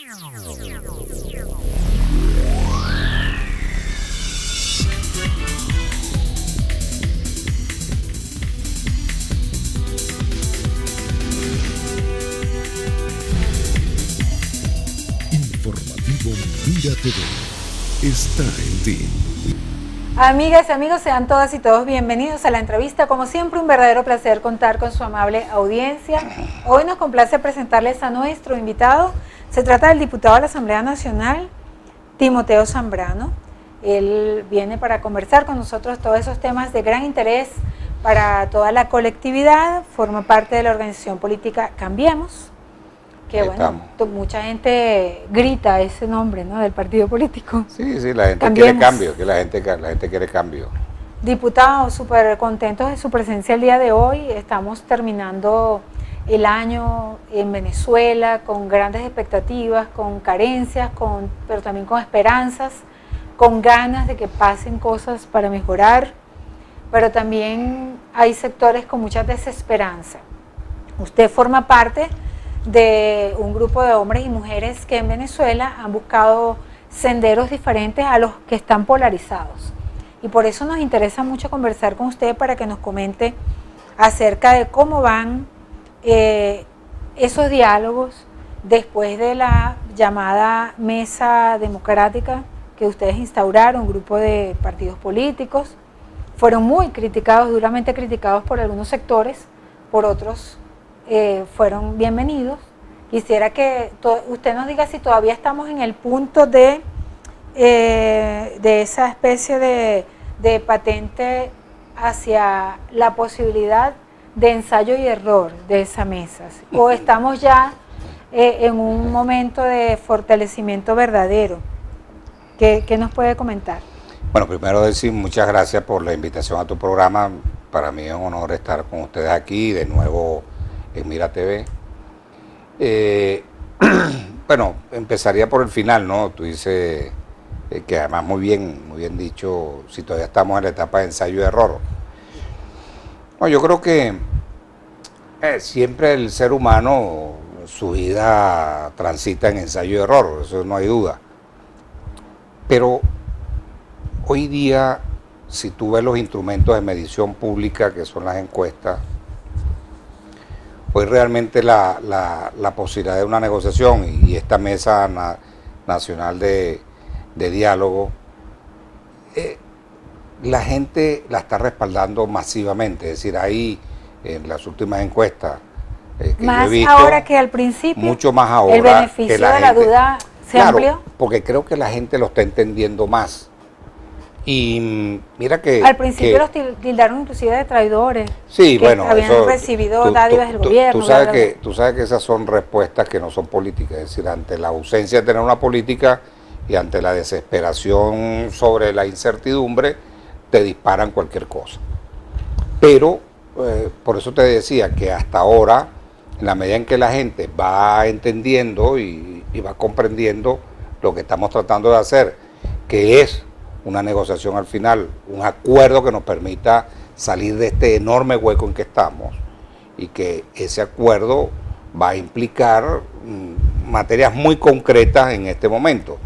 Informativo Mira TV está en ti. Amigas y amigos, sean todas y todos bienvenidos a la entrevista. Como siempre, un verdadero placer contar con su amable audiencia. Hoy nos complace presentarles a nuestro invitado. Se trata del diputado de la Asamblea Nacional, Timoteo Zambrano. Él viene para conversar con nosotros todos esos temas de gran interés para toda la colectividad. Forma parte de la organización política Cambiemos, que bueno, mucha gente grita ese nombre, ¿no?, del partido político. Sí, la gente Cambiemos. quiere cambio, que la gente quiere cambio. Diputado, súper contentos de su presencia el día de hoy. Estamos terminando el año en Venezuela con grandes expectativas, con carencias, pero también con esperanzas, con ganas de que pasen cosas para mejorar, pero también hay sectores con mucha desesperanza. Usted forma parte de un grupo de hombres y mujeres que en Venezuela han buscado senderos diferentes a los que están polarizados. Y por eso nos interesa mucho conversar con usted para que nos comente acerca de cómo van esos diálogos después de la llamada mesa democrática que ustedes instauraron, un grupo de partidos políticos. Fueron muy criticados, duramente criticados por algunos sectores, por otros fueron bienvenidos. Quisiera que usted nos diga si todavía estamos en el punto de esa especie de patente hacia la posibilidad de ensayo y error de esa mesa, o estamos ya en un momento de fortalecimiento verdadero. ¿Qué nos puede comentar? Bueno, primero decir muchas gracias por la invitación a tu programa. Para mí es un honor estar con ustedes aquí de nuevo en Mira TV. Bueno, empezaría por el final, ¿no? Tú dices que además muy bien dicho, si todavía estamos en la etapa de ensayo y error. Bueno, yo creo que siempre el ser humano, su vida transita en ensayo y error, eso no hay duda. Pero hoy día, si tú ves los instrumentos de medición pública, que son las encuestas, hoy realmente la posibilidad de una negociación y esta mesa nacional de diálogo, la gente la está respaldando masivamente. Es decir, ahí en las últimas encuestas que más yo he visto, ahora que al principio, mucho más ahora, el beneficio que la de la gente, duda se claro, amplió. porque creo que la gente lo está entendiendo más. Y mira que al principio los tildaron inclusive de traidores, sí, que bueno, habían eso, recibido dádivas del gobierno. Tú sabes que esas son respuestas que no son políticas, es decir, ante la ausencia de tener una política y ante la desesperación sobre la incertidumbre, te disparan cualquier cosa. Pero, por eso te decía que hasta ahora, en la medida en que la gente va entendiendo y va comprendiendo lo que estamos tratando de hacer, que es una negociación al final, un acuerdo que nos permita salir de este enorme hueco en que estamos, y que ese acuerdo va a implicar materias muy concretas en este momento.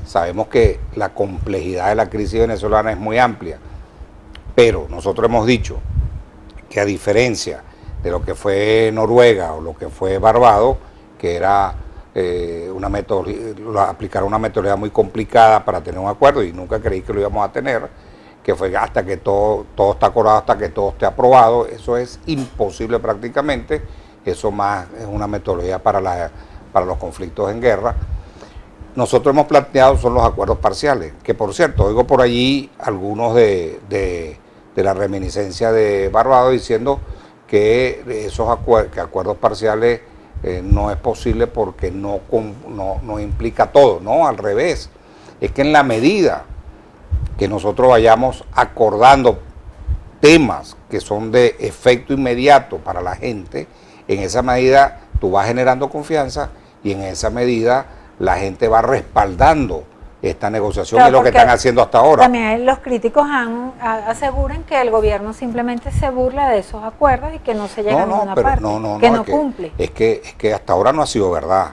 Sabemos que la complejidad de la crisis venezolana es muy amplia, pero nosotros hemos dicho que a diferencia de lo que fue Noruega o lo que fue Barbados, que era aplicar una metodología muy complicada para tener un acuerdo, y nunca creí que lo íbamos a tener, que fue hasta que todo está acordado, hasta que todo esté aprobado. Eso es imposible prácticamente. Eso más es una metodología para los conflictos en guerra. Nosotros hemos planteado son los acuerdos parciales, que por cierto, oigo por allí algunos de la reminiscencia de Barbados diciendo que esos acuerdos parciales no es posible porque no implica todo. No, al revés. Es que en la medida que nosotros vayamos acordando temas que son de efecto inmediato para la gente, en esa medida tú vas generando confianza y en esa medida la gente va respaldando esta negociación, claro, que es lo que están haciendo hasta ahora. También los críticos aseguran que el gobierno simplemente se burla de esos acuerdos y que no se llega a ninguna parte, que no cumple. Es que hasta ahora no ha sido verdad,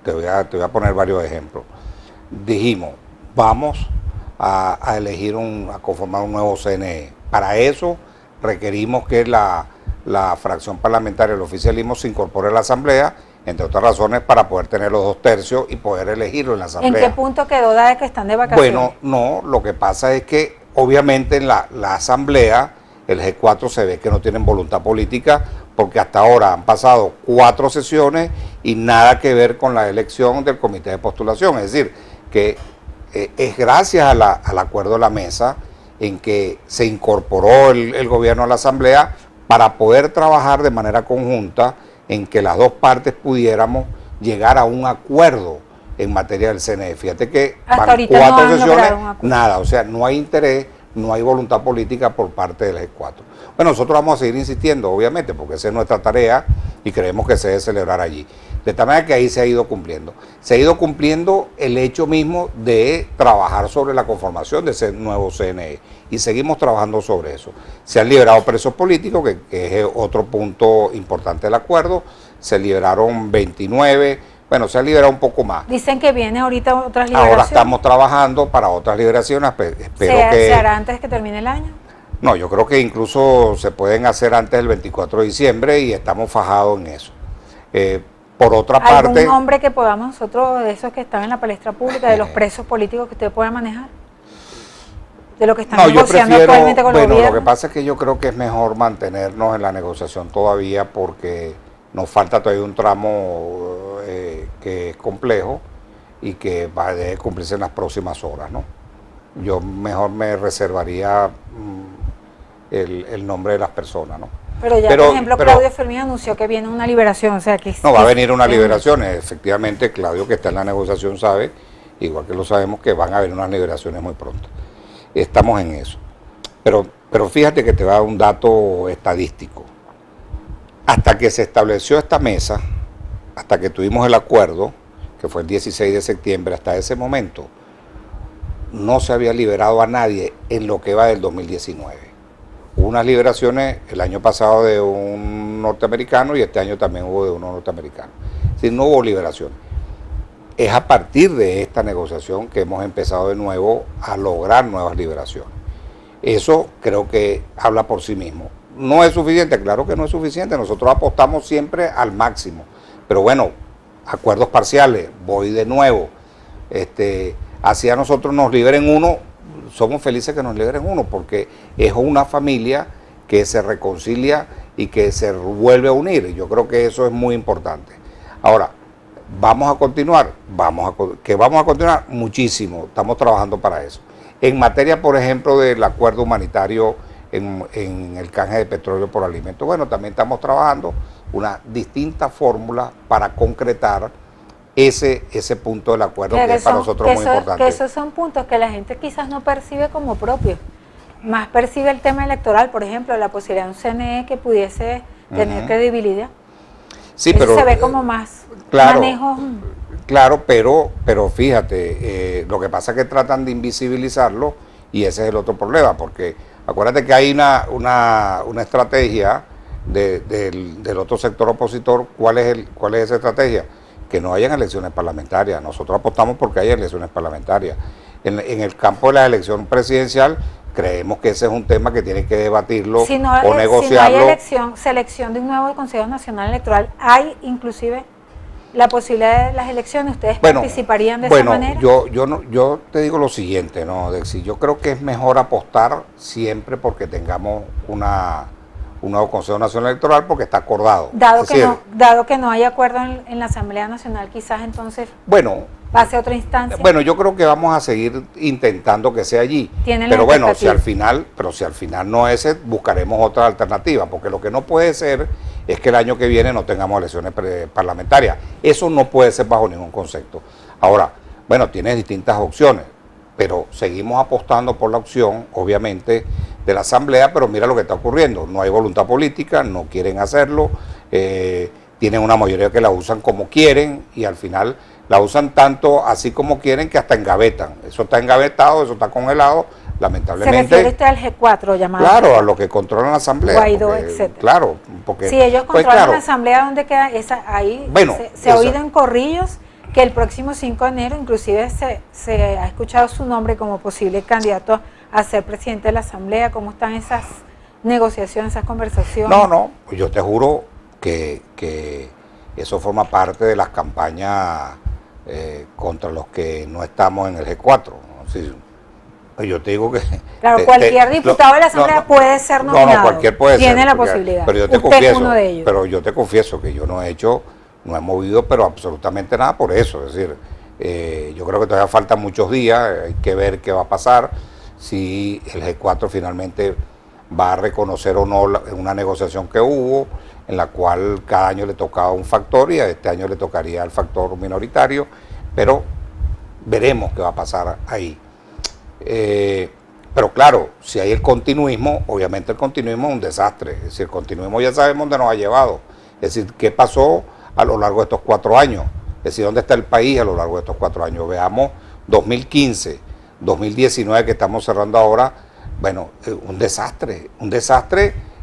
te voy a poner varios ejemplos. Dijimos, vamos a elegir a conformar un nuevo CNE. Para eso requerimos que la fracción parlamentaria del oficialismo se incorpore a la Asamblea, entre otras razones para poder tener los 2/3 y poder elegirlo en la Asamblea. ¿En qué punto quedó de que están de vacaciones? Bueno, no, lo que pasa es que obviamente en la Asamblea, el G4 se ve que no tienen voluntad política, porque hasta ahora han pasado 4 sesiones y nada que ver con la elección del comité de postulación. Es decir, que es gracias al acuerdo de la mesa en que se incorporó el gobierno a la Asamblea para poder trabajar de manera conjunta en que las dos partes pudiéramos llegar a un acuerdo en materia del CNE. Fíjate que hasta van 4 sesiones, nada, o sea, no hay interés, no hay voluntad política por parte del G4. Bueno, nosotros vamos a seguir insistiendo, obviamente, porque esa es nuestra tarea y creemos que se debe celebrar allí. De tal manera que ahí se ha ido cumpliendo. Se ha ido cumpliendo el hecho mismo de trabajar sobre la conformación de ese nuevo CNE y seguimos trabajando sobre eso. Se han liberado presos políticos, que es otro punto importante del acuerdo. Se liberaron 29, bueno, se ha liberado un poco más. Dicen que viene ahorita otras liberaciones. Ahora estamos trabajando para otras liberaciones, espero que... ¿Se hará antes de que termine el año? No, yo creo que incluso se pueden hacer antes del 24 de diciembre y estamos fajados en eso. Por otra parte... ¿Algún nombre que podamos nosotros, de esos que están en la palestra pública, de los presos políticos que usted pueda manejar? De lo que están negociando actualmente con el gobierno. Bueno, lo que pasa es que yo creo que es mejor mantenernos en la negociación todavía porque nos falta todavía un tramo que es complejo y que va a cumplirse en las próximas horas, ¿no? Yo mejor me reservaría el nombre de las personas, ¿no? Pero ya, por ejemplo, Claudio Fermín anunció que viene una liberación, o sea que... No, va a venir una liberación, efectivamente, Claudio, que está en la negociación, sabe, igual que lo sabemos, que van a haber unas liberaciones muy pronto. Estamos en eso. Pero fíjate que te voy a dar un dato estadístico. Hasta que se estableció esta mesa, hasta que tuvimos el acuerdo, que fue el 16 de septiembre, hasta ese momento, no se había liberado a nadie en lo que va del 2019. Hubo unas liberaciones el año pasado de un norteamericano y este año también hubo de uno norteamericano. Es decir, no hubo liberación. Es a partir de esta negociación que hemos empezado de nuevo a lograr nuevas liberaciones. Eso creo que habla por sí mismo. No es suficiente, claro que no es suficiente, nosotros apostamos siempre al máximo. Pero bueno, acuerdos parciales, voy de nuevo. Así a nosotros nos liberen uno, somos felices que nos liberen uno, porque es una familia que se reconcilia y que se vuelve a unir. Yo creo que eso es muy importante. Ahora, vamos a continuar, vamos a continuar muchísimo, estamos trabajando para eso. En materia, por ejemplo, del acuerdo humanitario en el canje de petróleo por alimentos, bueno, también estamos trabajando una distinta fórmula para concretar ese punto del acuerdo que es para nosotros muy importante. Que esos son puntos que la gente quizás no percibe como propios, más percibe el tema electoral, por ejemplo, la posibilidad de un CNE que pudiese tener credibilidad. Sí, eso pero se ve como más manejo. Claro, pero fíjate, lo que pasa es que tratan de invisibilizarlo y ese es el otro problema, porque acuérdate que hay una estrategia del otro sector opositor. ¿Cuál es esa estrategia? Que no hayan elecciones parlamentarias. Nosotros apostamos porque haya elecciones parlamentarias. En el campo de la elección presidencial, creemos que ese es un tema que tiene que debatirlo o negociarlo. Si no hay selección de un nuevo Consejo Nacional Electoral, ¿hay inclusive la posibilidad de las elecciones? ¿Ustedes participarían de esa manera? Yo te digo lo siguiente, ¿no, Dexy? Yo creo que es mejor apostar siempre porque tengamos un nuevo Consejo Nacional Electoral, porque está acordado. Dado que no hay acuerdo en la Asamblea Nacional, quizás entonces pase a otra instancia. Bueno, yo creo que vamos a seguir intentando que sea allí. Pero bueno, si al final no es ese, buscaremos otra alternativa, porque lo que no puede ser es que el año que viene no tengamos elecciones parlamentarias. Eso no puede ser bajo ningún concepto. Ahora, bueno, tienes distintas opciones, pero seguimos apostando por la opción, obviamente, de la Asamblea, pero mira lo que está ocurriendo. No hay voluntad política, no quieren hacerlo, tienen una mayoría que la usan como quieren y al final la usan tanto así como quieren que hasta engavetan. Eso está engavetado, eso está congelado, lamentablemente. ¿Se refiere usted al G4 llamado? Claro, a lo que controlan la Asamblea. Guaidó, etcétera. Claro, porque... Si ellos controlan la Asamblea, ¿dónde queda esa? Ahí se ha oído en corrillos que el próximo 5 de enero inclusive se ha escuchado su nombre como posible candidato a ser presidente de la Asamblea. ¿Cómo están esas negociaciones, esas conversaciones? No, pues yo te juro que eso forma parte de las campañas contra los que no estamos en el G4. ¿No? Sí, yo te digo que... Claro, cualquier diputado de la Asamblea puede ser nominado. No, cualquier puede ser. Tiene la posibilidad. Pero yo te Usted confieso, es uno de ellos. Pero yo te confieso que yo no he movido, pero absolutamente nada por eso. Es decir, yo creo que todavía faltan muchos días, hay que ver qué va a pasar, si el G4 finalmente va a reconocer o no una negociación que hubo, en la cual cada año le tocaba un factor y a este año le tocaría el factor minoritario, pero veremos qué va a pasar ahí. Pero claro, si hay el continuismo, obviamente el continuismo es un desastre. Es decir, el continuismo ya sabemos dónde nos ha llevado. Es decir, qué pasó a lo largo de estos 4 años. Es decir, dónde está el país a lo largo de estos 4 años. Veamos 2015, 2019 que estamos cerrando ahora. Bueno, un desastre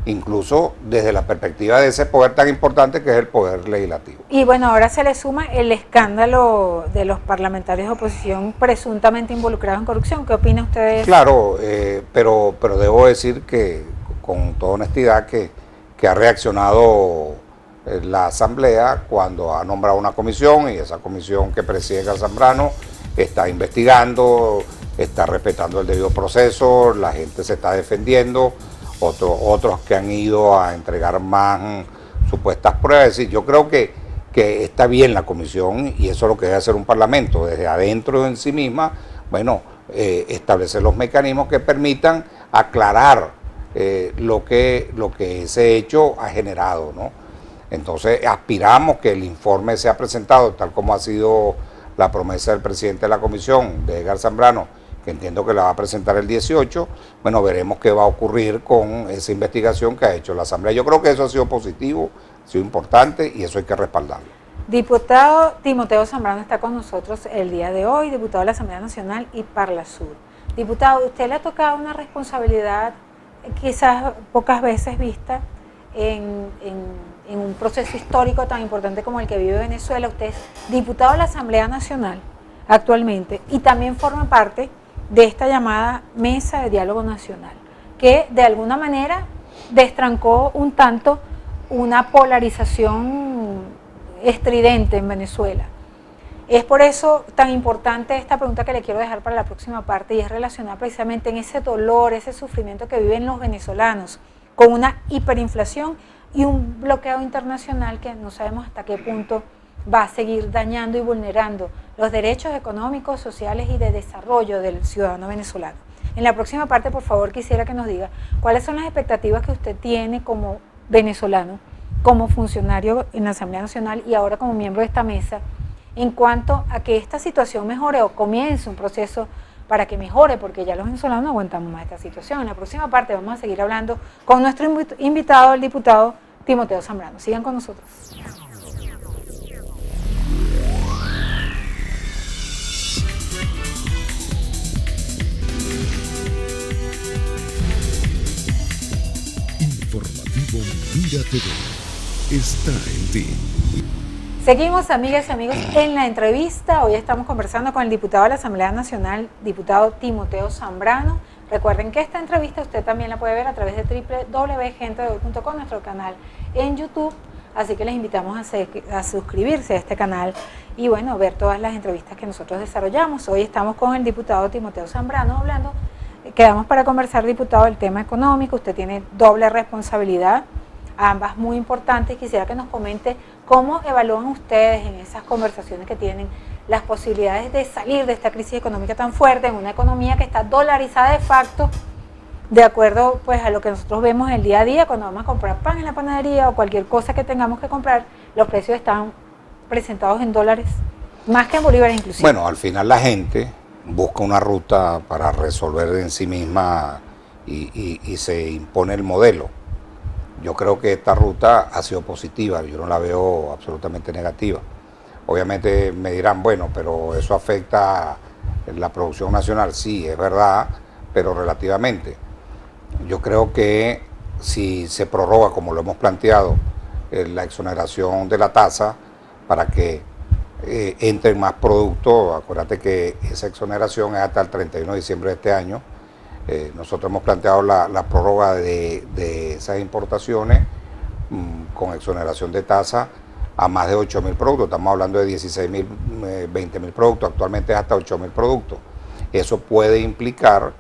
incluso desde la perspectiva de ese poder tan importante que es el poder legislativo. Y bueno, ahora se le suma el escándalo de los parlamentarios de oposición presuntamente involucrados en corrupción. ¿Qué opina usted de eso? Claro, pero debo decir que con toda honestidad que ha reaccionado la Asamblea cuando ha nombrado una comisión y esa comisión que preside Zambrano está investigando, está respetando el debido proceso, la gente se está defendiendo. Otros que han ido a entregar más supuestas pruebas. Es decir, yo creo que está bien la comisión y eso es lo que debe hacer un parlamento, desde adentro en sí misma, bueno, establecer los mecanismos que permitan aclarar lo que ese hecho ha generado, ¿no? Entonces aspiramos que el informe sea presentado tal como ha sido la promesa del presidente de la comisión, de Edgar Zambrano, que entiendo que la va a presentar el 18, bueno, veremos qué va a ocurrir con esa investigación que ha hecho la Asamblea. Yo creo que eso ha sido positivo, ha sido importante y eso hay que respaldarlo. Diputado Timoteo Zambrano está con nosotros el día de hoy, diputado de la Asamblea Nacional y Parlasur. Diputado, usted le ha tocado una responsabilidad quizás pocas veces vista en un proceso histórico tan importante como el que vive Venezuela. Usted es diputado de la Asamblea Nacional actualmente y también forma parte de esta llamada Mesa de Diálogo Nacional, que de alguna manera destrancó un tanto una polarización estridente en Venezuela. Es por eso tan importante esta pregunta que le quiero dejar para la próxima parte y es relacionada precisamente en ese dolor, ese sufrimiento que viven los venezolanos con una hiperinflación y un bloqueo internacional que no sabemos hasta qué punto va a seguir dañando y vulnerando los derechos económicos, sociales y de desarrollo del ciudadano venezolano. En la próxima parte, por favor, quisiera que nos diga cuáles son las expectativas que usted tiene como venezolano, como funcionario en la Asamblea Nacional y ahora como miembro de esta mesa, en cuanto a que esta situación mejore o comience un proceso para que mejore, porque ya los venezolanos no aguantamos más esta situación. En la próxima parte vamos a seguir hablando con nuestro invitado, el diputado Timoteo Zambrano. Sigan con nosotros. Informativo Mira TV está en ti. Seguimos, amigas y amigos, en la entrevista. Hoy estamos conversando con el diputado de la Asamblea Nacional, diputado Timoteo Zambrano. Recuerden que esta entrevista usted también la puede ver a través de www.gentedehoy.com, nuestro canal en YouTube. Así que les invitamos a suscribirse a este canal y bueno, ver todas las entrevistas que nosotros desarrollamos. Hoy estamos con el diputado Timoteo Zambrano hablando. Quedamos para conversar, diputado, del tema económico. Usted tiene doble responsabilidad, ambas muy importantes. Quisiera que nos comente cómo evalúan ustedes en esas conversaciones que tienen las posibilidades de salir de esta crisis económica tan fuerte en una economía que está dolarizada de facto, de acuerdo pues a lo que nosotros vemos el día a día cuando vamos a comprar pan en la panadería o cualquier cosa que tengamos que comprar, los precios están presentados en dólares, más que en bolívares inclusive. Bueno, al final la gente busca una ruta para resolver en sí misma y se impone el modelo. Yo creo que esta ruta ha sido positiva, yo no la veo absolutamente negativa. Obviamente me dirán, bueno, pero eso afecta la producción nacional. Sí, es verdad, pero relativamente. Yo creo que si se prorroga, como lo hemos planteado, la exoneración de la tasa para que entren más productos. Acuérdate que esa exoneración es hasta el 31 de diciembre de este año. Nosotros hemos planteado la prórroga de esas importaciones con exoneración de tasa a más de 8.000 productos. Estamos hablando de 16.000, 20.000 productos, actualmente es hasta 8.000 productos. Eso puede implicar,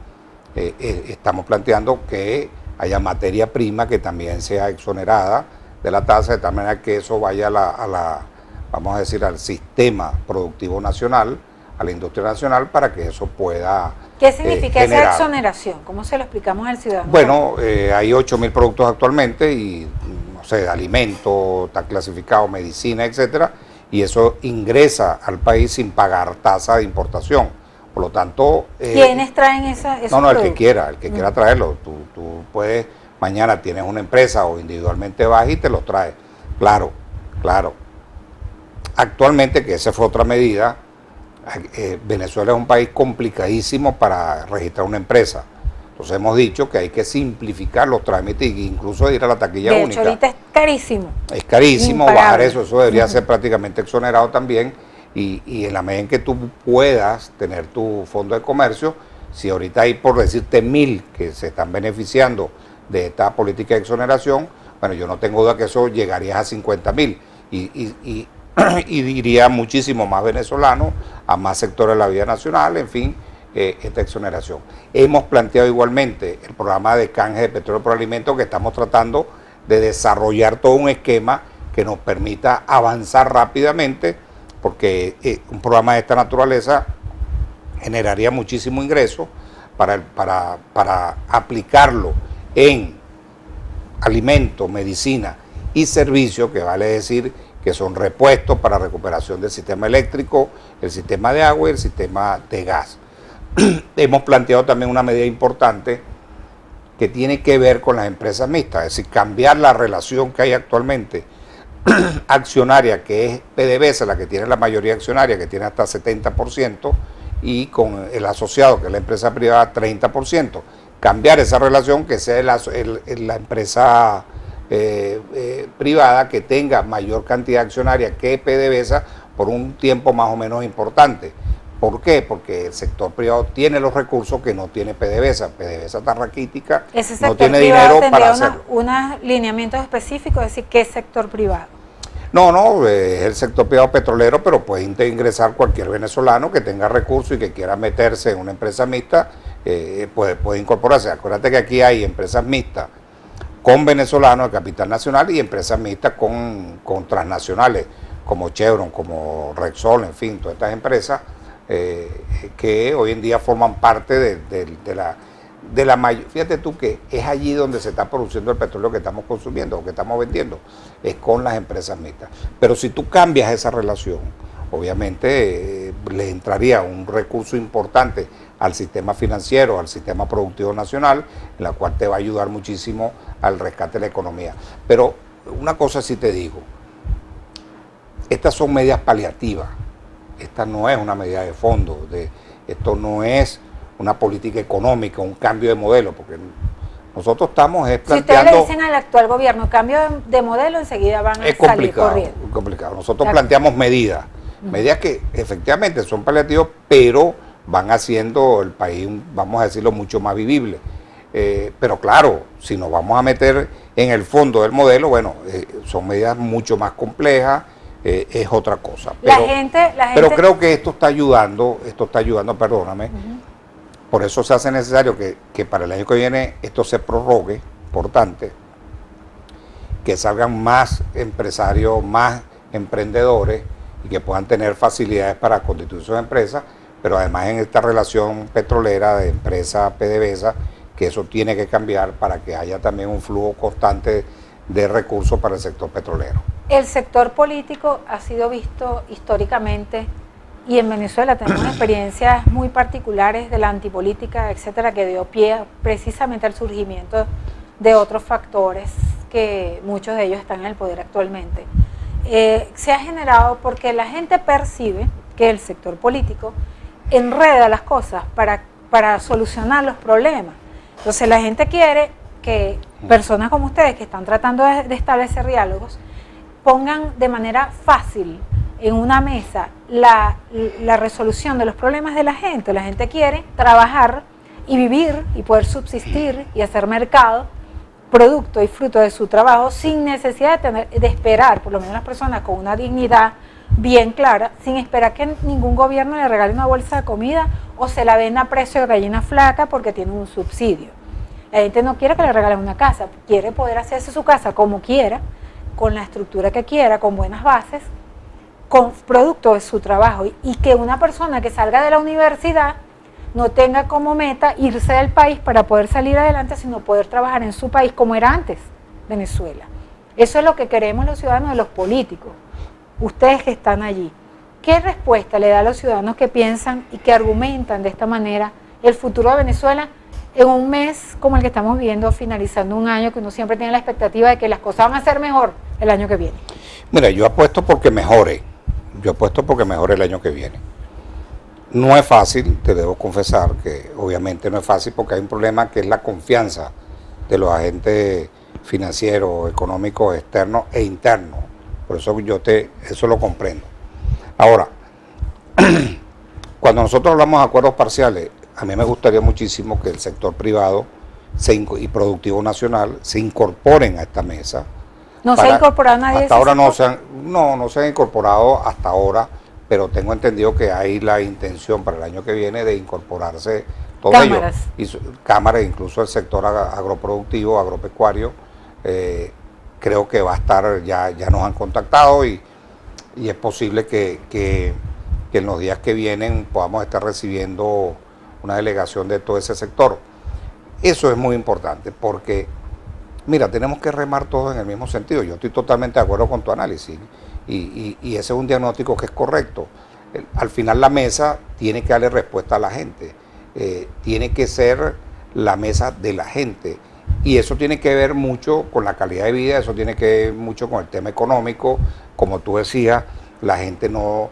estamos planteando que haya materia prima que también sea exonerada de la tasa, de tal manera que eso vaya vamos a decir, al sistema productivo nacional, a la industria nacional, para que eso pueda ¿Qué significa generar esa exoneración? ¿Cómo se lo explicamos al ciudadano? Bueno, hay 8.000 productos actualmente y, no sé, alimentos, está clasificado, medicina, etcétera, y eso ingresa al país sin pagar tasa de importación. Por lo tanto... ¿Quiénes traen esos No, productos? el que quiera traerlo. Tú puedes, mañana tienes una empresa o individualmente vas y te los traes. Claro. Actualmente, que esa fue otra medida, Venezuela es un país complicadísimo para registrar una empresa. Entonces hemos dicho que hay que simplificar los trámites e incluso ir a la taquilla única. De hecho, ahorita es carísimo. Es carísimo Impagable. bajar eso debería ser prácticamente exonerado también. Y en la medida en que tú puedas tener tu fondo de comercio, si ahorita hay, por decirte, 1.000 que se están beneficiando de esta política de exoneración, bueno, yo no tengo duda que eso llegaría a 50.000 y diría muchísimo más venezolanos, a más sectores de la vida nacional, en fin, esta exoneración. Hemos planteado igualmente el programa de canje de petróleo por alimentos, que estamos tratando de desarrollar todo un esquema que nos permita avanzar rápidamente, porque un programa de esta naturaleza generaría muchísimo ingreso para aplicarlo en alimentos, medicina y servicios, que vale decir que son repuestos para recuperación del sistema eléctrico, el sistema de agua y el sistema de gas. Hemos planteado también una medida importante que tiene que ver con las empresas mixtas, es decir, cambiar la relación que hay actualmente accionaria, que es PDVSA, la que tiene la mayoría accionaria, que tiene hasta 70%, y con el asociado, que es la empresa privada, 30%. Cambiar esa relación, que sea la empresa privada que tenga mayor cantidad accionaria que PDVSA por un tiempo más o menos importante. ¿Por qué? Porque el sector privado tiene los recursos que no tiene PDVSA. PDVSA está raquítica, Ese sector no tiene privado dinero para tendría hacerlo. unos lineamientos específicos, es decir, ¿qué sector privado? No, es el sector privado petrolero, pero puede ingresar cualquier venezolano que tenga recursos y que quiera meterse en una empresa mixta, puede incorporarse. Acuérdate que aquí hay empresas mixtas con venezolanos de capital nacional y empresas mixtas con transnacionales, como Chevron, como Repsol, en fin, todas estas empresas que hoy en día forman parte de la mayor. Fíjate tú que es allí donde se está produciendo el petróleo que estamos consumiendo o que estamos vendiendo, es con las empresas mixtas. Pero si tú cambias esa relación, obviamente le entraría un recurso importante al sistema financiero, al sistema productivo nacional, en la cual te va a ayudar muchísimo al rescate de la economía. Pero una cosa sí te digo, estas son medidas paliativas, esta no es una medida de fondo, esto no es una política económica, un cambio de modelo, porque nosotros estamos planteando... Si ustedes le dicen al actual gobierno cambio de modelo, enseguida van a salir corriendo. Es complicado. Nosotros planteamos medidas que efectivamente son paliativas, pero van haciendo el país, vamos a decirlo, mucho más vivible. Pero claro, si nos vamos a meter en el fondo del modelo, bueno, son medidas mucho más complejas, es otra cosa. Pero creo que esto está ayudando, perdóname. Por eso se hace necesario que para el año que viene esto se prorrogue, importante, que salgan más empresarios, más emprendedores y que puedan tener facilidades para constituir sus empresas, pero además en esta relación petrolera de empresa PDVSA, que eso tiene que cambiar para que haya también un flujo constante de recursos para el sector petrolero. El sector político ha sido visto históricamente, y en Venezuela tenemos experiencias muy particulares de la antipolítica, etcétera, que dio pie precisamente al surgimiento de otros factores, que muchos de ellos están en el poder actualmente. Se ha generado porque la gente percibe que el sector político enreda las cosas para solucionar los problemas. Entonces la gente quiere que personas como ustedes, que están tratando de establecer diálogos, pongan de manera fácil en una mesa la resolución de los problemas de la gente quiere trabajar y vivir y poder subsistir y hacer mercado, producto y fruto de su trabajo, sin necesidad de esperar, por lo menos las personas con una dignidad bien clara, sin esperar que ningún gobierno le regale una bolsa de comida o se la venda a precio de gallina flaca porque tiene un subsidio. La gente no quiere que le regalen una casa, quiere poder hacerse su casa como quiera, con la estructura que quiera, con buenas bases, con producto de su trabajo, y que una persona que salga de la universidad no tenga como meta irse del país para poder salir adelante, sino poder trabajar en su país como era antes, Venezuela. Eso es lo que queremos los ciudadanos y los políticos. Ustedes que están allí, ¿qué respuesta le da a los ciudadanos que piensan y que argumentan de esta manera el futuro de Venezuela en un mes como el que estamos viendo, finalizando un año que uno siempre tiene la expectativa de que las cosas van a ser mejor el año que viene? Mira, yo apuesto porque mejore. Yo apuesto porque mejore el año que viene. No es fácil, te debo confesar que obviamente no es fácil porque hay un problema que es la confianza de los agentes financieros, económicos, externos e internos. Por eso eso lo comprendo. Ahora, cuando nosotros hablamos de acuerdos parciales, a mí me gustaría muchísimo que el sector privado y productivo nacional se incorporen a esta mesa. ¿No se ha incorporado nadie? Hasta ahora no se han incorporado hasta ahora, pero tengo entendido que hay la intención para el año que viene de incorporarse todos cámaras. Ellos. Cámaras, incluso el sector agroproductivo, agropecuario, creo que va a estar, ya nos han contactado y es posible que en los días que vienen podamos estar recibiendo una delegación de todo ese sector. Eso es muy importante porque, mira, tenemos que remar todos en el mismo sentido. Yo estoy totalmente de acuerdo con tu análisis y ese es un diagnóstico que es correcto. Al final la mesa tiene que darle respuesta a la gente, tiene que ser la mesa de la gente. Y eso tiene que ver mucho con la calidad de vida, eso tiene que ver mucho con el tema económico. Como tú decías, la gente no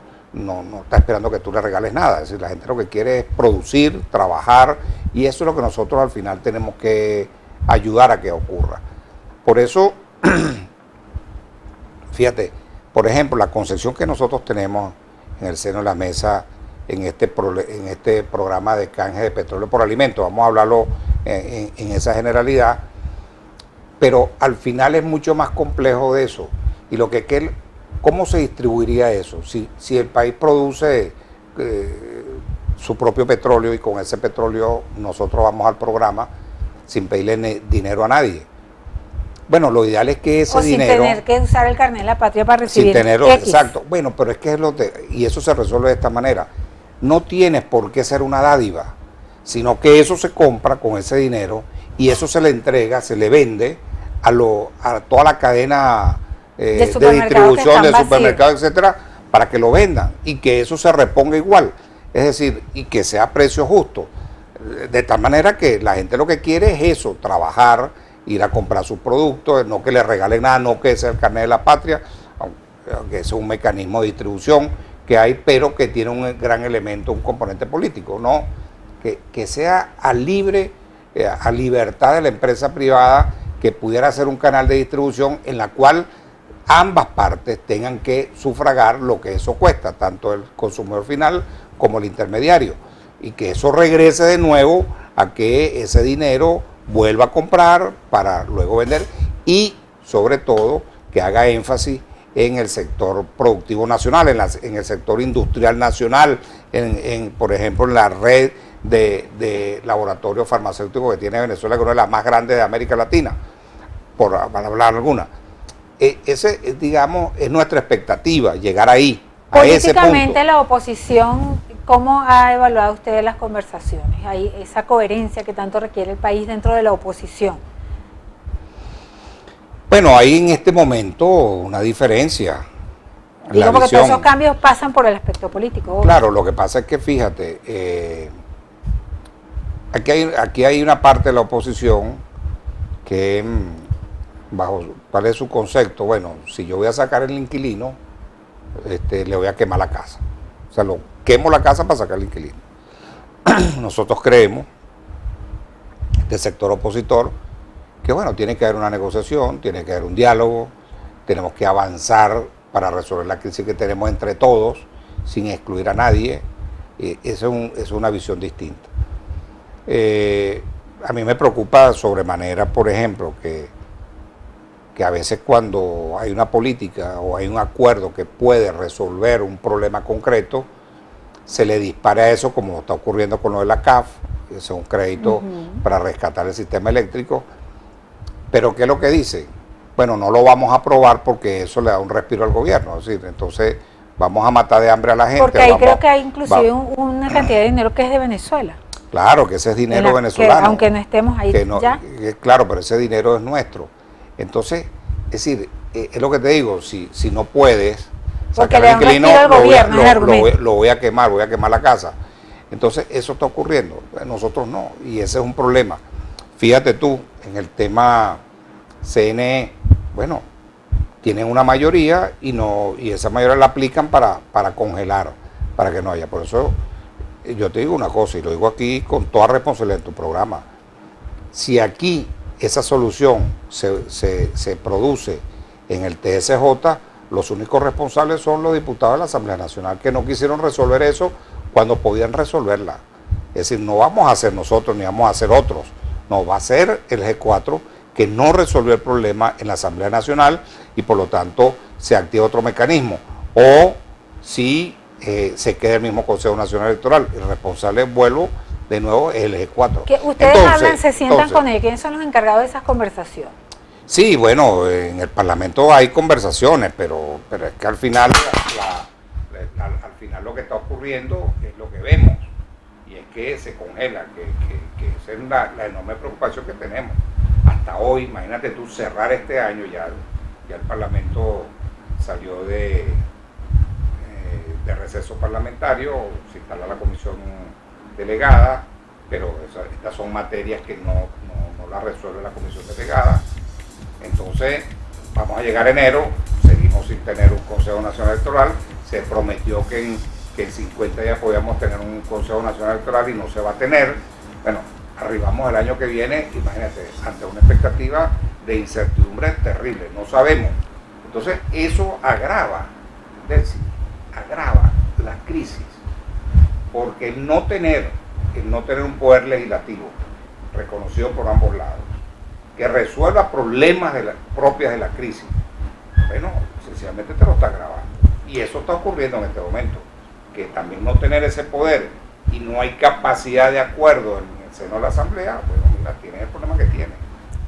está esperando que tú le regales nada. Es decir, la gente lo que quiere es producir, trabajar, y eso es lo que nosotros al final tenemos que ayudar a que ocurra. Por eso, fíjate, por ejemplo, la concepción que nosotros tenemos en el seno de la mesa en este programa de canje de petróleo por alimentos, vamos a hablarlo en esa generalidad, pero al final es mucho más complejo de eso. Y ¿cómo se distribuiría eso? Si el país produce su propio petróleo y con ese petróleo nosotros vamos al programa sin pedirle dinero a nadie. Bueno, lo ideal es que ese dinero... sin tener que usar el carnet de la patria para recibir sin tenerlo, X. Exacto. Bueno, pero es que y eso se resuelve de esta manera. No tienes por qué ser una dádiva, sino que eso se compra con ese dinero y eso se le entrega, se le vende a toda la cadena de distribución, de supermercados, etcétera, para que lo vendan y que eso se reponga igual. Es decir, y que sea a precio justo. De tal manera que la gente lo que quiere es eso, trabajar, ir a comprar sus productos, no que le regalen nada, no que sea el carnet de la patria, aunque es un mecanismo de distribución que hay, pero que tiene un gran elemento, un componente político, ¿no? Que sea a libertad de la empresa privada, que pudiera ser un canal de distribución en la cual ambas partes tengan que sufragar lo que eso cuesta, tanto el consumidor final como el intermediario, y que eso regrese de nuevo a que ese dinero vuelva a comprar para luego vender y sobre todo que haga énfasis en el sector productivo nacional, en el sector industrial nacional, por ejemplo en la red de laboratorios farmacéuticos que tiene Venezuela, que es una de las más grandes de América Latina, para hablar alguna. Ese, digamos, es nuestra expectativa, llegar ahí, a ese punto. Políticamente la oposición, ¿cómo ha evaluado usted las conversaciones? Hay esa coherencia que tanto requiere el país dentro de la oposición. Bueno, hay en este momento una diferencia. Digo porque todos esos cambios pasan por el aspecto político. Obvio. Claro, lo que pasa es que fíjate, aquí hay una parte de la oposición que, ¿cuál es su concepto? Bueno, si yo voy a sacar el inquilino, le voy a quemar la casa. O sea, quemo la casa para sacar el inquilino. Nosotros creemos, del sector opositor, que bueno, tiene que haber una negociación, tiene que haber un diálogo, tenemos que avanzar para resolver la crisis que tenemos entre todos, sin excluir a nadie. Esa es una visión distinta. A mí me preocupa sobremanera, por ejemplo, que a veces cuando hay una política o hay un acuerdo que puede resolver un problema concreto, se le dispara eso, como está ocurriendo con lo de la CAF, que es un crédito para rescatar el sistema eléctrico. Pero ¿qué es lo que dice? Bueno, no lo vamos a aprobar porque eso le da un respiro al gobierno. Es decir, entonces vamos a matar de hambre a la gente. Porque ahí creo que hay inclusive una cantidad de dinero que es de Venezuela. Claro, que ese es dinero venezolano. Que, aunque no estemos ahí ya. Claro, pero ese dinero es nuestro. Entonces, es decir, es lo que te digo, si no puedes porque le dan respiro al gobierno, lo voy a quemar la casa. Entonces, eso está ocurriendo. Nosotros no, y ese es un problema. Fíjate tú, en el tema CNE, bueno, tienen una mayoría y esa mayoría la aplican para congelar, para que no haya. Por eso yo te digo una cosa, y lo digo aquí con toda responsabilidad en tu programa. Si aquí esa solución se produce en el TSJ, los únicos responsables son los diputados de la Asamblea Nacional, que no quisieron resolver eso cuando podían resolverla. Es decir, no vamos a hacer nosotros ni vamos a hacer otros, no, va a ser el G4 que no resolvió el problema en la Asamblea Nacional y por lo tanto se activa otro mecanismo. O si se queda el mismo Consejo Nacional Electoral, el responsable, vuelvo de nuevo, es el G4. Que ustedes hablan, se sientan con él, ¿quiénes son los encargados de esas conversaciones? Sí, bueno, en el Parlamento hay conversaciones, pero es que al final, al final lo que está ocurriendo es lo que vemos, y es que se congela, que esa es la enorme preocupación que tenemos. Hasta hoy, imagínate tú cerrar este año, ya el Parlamento salió de receso parlamentario, se instala la comisión delegada, pero estas son materias que no las resuelve la comisión delegada. Entonces, vamos a llegar a enero, seguimos sin tener un Consejo Nacional Electoral, se prometió que en 50 días podíamos tener un Consejo Nacional Electoral y no se va a tener. Bueno, arribamos el año que viene, imagínate, ante una expectativa de incertidumbre terrible, no sabemos. Entonces, eso agrava la crisis, porque el no tener un poder legislativo reconocido por ambos lados, que resuelva problemas propios de la crisis, bueno, sencillamente te lo está agravando. Y eso está ocurriendo en este momento, que también no tener ese poder y no hay capacidad de acuerdo en el seno de la Asamblea, bueno, mira, tiene el problema que tiene.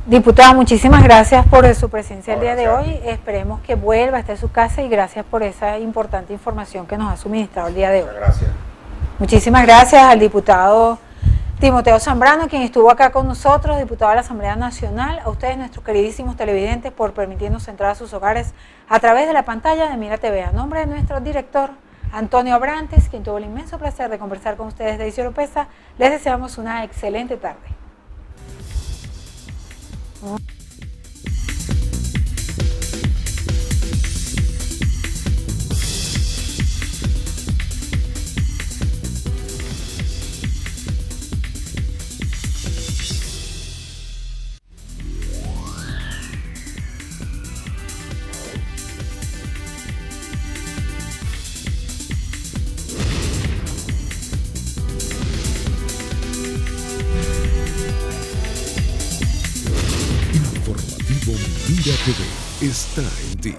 Diputada, muchísimas gracias por su presencia el día de hoy. Esperemos que vuelva, esté en su casa, y gracias por esa importante información que nos ha suministrado el día de hoy. Muchas gracias. Muchísimas gracias al diputado Timoteo Zambrano, quien estuvo acá con nosotros, diputado de la Asamblea Nacional. A ustedes, nuestros queridísimos televidentes, por permitirnos entrar a sus hogares a través de la pantalla de Mira TV. A nombre de nuestro director Antonio Abrantes, quien tuvo el inmenso placer de conversar con ustedes de Isidro Pesa, les deseamos una excelente tarde. Mira TV está en ti.